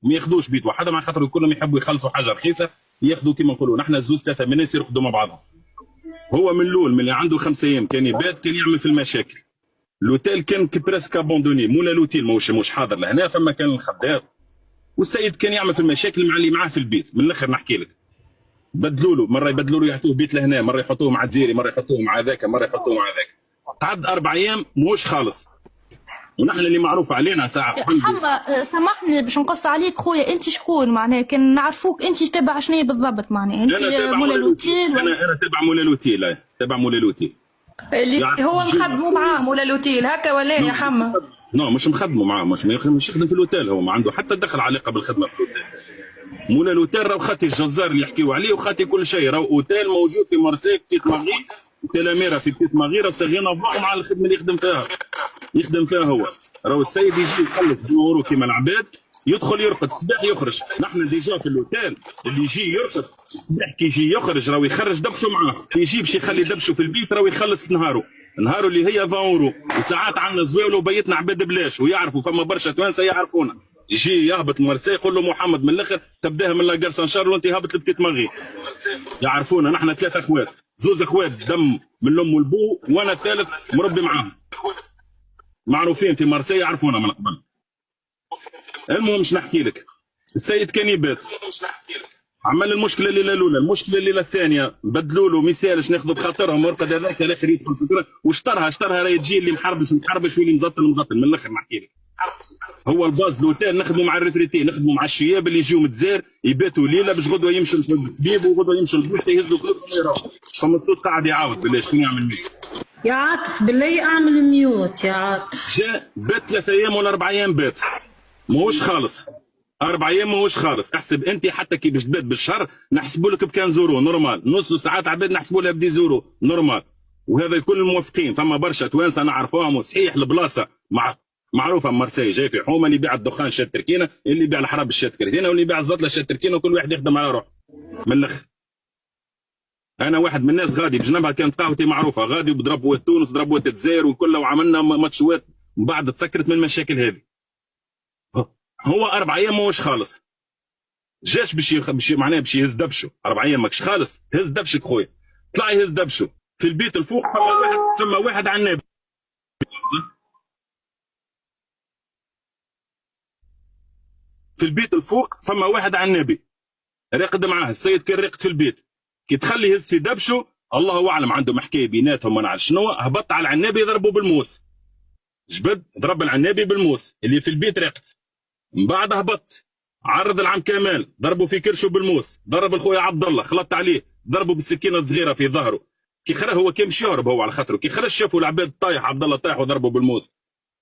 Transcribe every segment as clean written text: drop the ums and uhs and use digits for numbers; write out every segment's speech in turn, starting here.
ما ياخذوش بيت واحده مع خاطر كلهم يحبوا يخلصوا حاجه رخيصه، ياخذوا كيما نقولوا نحن زوز ثلاثه من الناس يرقدوا مع بعضهم. هو من الاول من اللي عنده 5 ايام كان يبات كان يعمل في المشاكل. لوتيل كان بريسك ابوندوني، مولا لوتيل مش حاضر لهنا، فما كان الخدام والسيد كان يعمل في المشاكل مع اللي معاه في البيت. من الاخر نحكي لك، بدلوا له مره، يبدلوا له يعطوه بيت لهنا، مره يحطوه مع الجزيري، مره يحطوه مع ذاك، مره يحطوه مع ذاك. تعد 4 ايام موش خالص. ونحن اللي معروف علينا ساعه محمد سامحني باش نقص عليك خويا، انت شكون معناها؟ كان نعرفوك انت تابع شنو بالضبط معناها؟ انت مولا لوتيل؟ انا تابع مولا لوتيل، تابع مولا لوتيل اللي هو مخدموا معاه مولا لوتيل هكا ولا يا حما؟ نو مش مخدموا معاه، مش يخدم في الاوتيل، هو ما عنده حتى دخل علاقه بالخدمه في الاوتيل. مولا لوتيل راهو خاطي الجزار اللي يحكيوا عليه وخاطي كل شيء، راهو اوتيل موجود في مارسيك بتيت ماغي، تلاميره في بتيت ماغي، راهو ساغينا مع الخدمه اللي يخدم فيها هو. راهو السيد يجي يخلص يورو كيما العباد، يدخل يرقد الصباح يخرج. نحن ديجا في الاوتيل اللي يجي يرقد الصباح كي يجي يخرج راهو يخرج دبشه معاه، يجي باش يخلي دبشه في البيت راهو يخلص نهاره اللي هي 20 اورو. وساعات عندنا زواوله وبيتنا عباد بلاش ويعرفوا، فما برشا توانسه يعرفونا. يجي يهبط مرسي يقول له محمد من الاخر تبداها من لا سان شارل وانت هابط لبتيت ماغي. يعرفونا نحن 3 اخوات، زوز اخوات دم من الام والبو، وانا الثالث مربي معاهم، معروفين في مارسي يعرفونا من قبل. المهم مش نحكي لك، السيد كان يبات عمل المشكله الليله الاولى. المشكله الليله الثانيه بدلوا له مثال باش ناخذوا بخاطرهم، ورقد هذاك الاخر يدخل في واشترها راهي تجي اللي محربش واللي مزطل من الاخر نحكي لك. هو الباز لوتيل نخدموا مع الريتريتي، نخدموا مع الشياب اللي يجيو متزار يباتوا ليله باش غدوه يمشوا للطبيب وغدوه يمشوا للبوحه يهزوا فلوسهم ويروحوا. فما الصوت قاعد يعاود بالله شنو يعمل ميوت يا عاطف بالله اعمل ميوت يا عاطف. جاء بات 3 ايام ولا 4 ايام بات ماهوش خالص. 4 ايام ماهوش خالص. احسب انت حتى كي باش تبات بالشهر نحسبوا لك ب 15 يورو نورمال، نص ساعات عباد نحسبوا لها ب 10 يورو نورمال. وهذا الكل موافقين. فما برشا توانسه نعرفوهم وصحيح البلاصه معروفه مارسي، جاي في حومه اللي يبيع الدخان شات تركينه، اللي يبيع الحراب الشات كرتينه، واللي يبيع الزطله شات تركينه، وكل واحد يخدم على روحه. من الاخر انا واحد من الناس غادي بجنبها كانت قهوتي معروفه، غادي وبضرب تونس ضرب الجزائر وكله، وعملنا ماتشوات من بعد تسكرت من المشاكل هذه. هو 4 ايام ماهوش خالص. جاش باش معناها باش يهز دبشه. 4 ايام ماكش خالص، هز دبشك خويا. طلع يهز دبشه في البيت الفوق، فما واحد عناب في البيت الفوق، فما واحد عنابي راقد معاه. السيد كان راقد في البيت، كي تخلي يهز في دبشه الله اعلم عندهم حكايه بيناتهم ما نعرف شنو، هبط على العنابي يضربوا بالموس. جبد ضرب العنابي بالموس اللي في البيت راقد. من بعد هبط عرض العم كمال ضربوا في كرشه بالموس، ضرب الخويا عبد الله خلط عليه ضربوا بالسكينه الصغيره في ظهره. كي خرج هو كان مش يهرب هو على خاطره، كي خرج شافوا العباد طايح، عبد الله طايح وضربوا بالموس،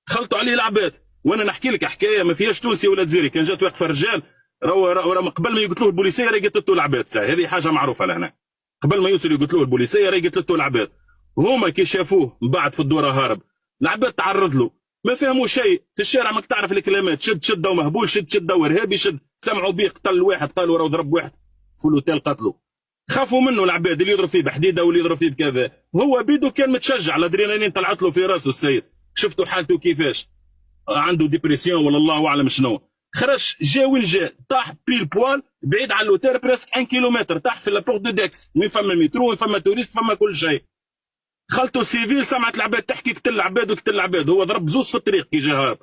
خلطوا عليه العباد. وانا نحكي لك حكايه ما فيهاش تونسي ولا جزيري، كان جات واقفه رجال راهو قبل ما يقتلوه البوليسيه راهي قتلته العباد. هذه حاجه معروفه لهنا، قبل ما يوصلوا يقتلوه البوليسيه راهي قتلته العباد. هما كي شافوه من بعد في الدوره هارب، العباد تعرض له ما فهموا شيء في الشارع، ماك تعرف الكلمات شد شده ومهبول، شد شده وارهابي، شد سمعوا بيه قتل واحد، قالوا راه ضرب واحد في الاوتيل قتلوا. خافوا منه العباد اللي يضرب فيه بحديده واللي يضرب فيه بكذا. هو بيدو كان متشجع، الادرينالين طلعت له في راسه السيد. شفتوا حالته كيفاش، عنده ديبرسيون ولا الله اعلم شنو. خرج جا وين جا، طاح بيل بوال بعيد عن الاوتيل بريسك 1 كيلومتر، طاح في لابورت دو ديكس وين فما مترو وين فما توريست فما كل شيء. خلطوا سيفيل، سمعت العباد تحكي قتل العباد وقتل العباد. هو ضرب زوز في الطريق كي جا هارب.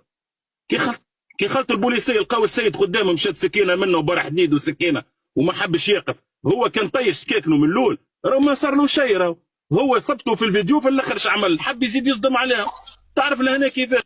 كي خلطوا البوليسيه لقاو السيد قدامه، مشات سكينه منه وبار حديد وسكينه وما حبش يقف. هو كان طيش سكاكنه من الاول، راهو ما صار له شيء. راهو هو ثبتوا في الفيديو في الاخر عمل حب يزيد يصدم عليهم. تعرف لهنا كيفاش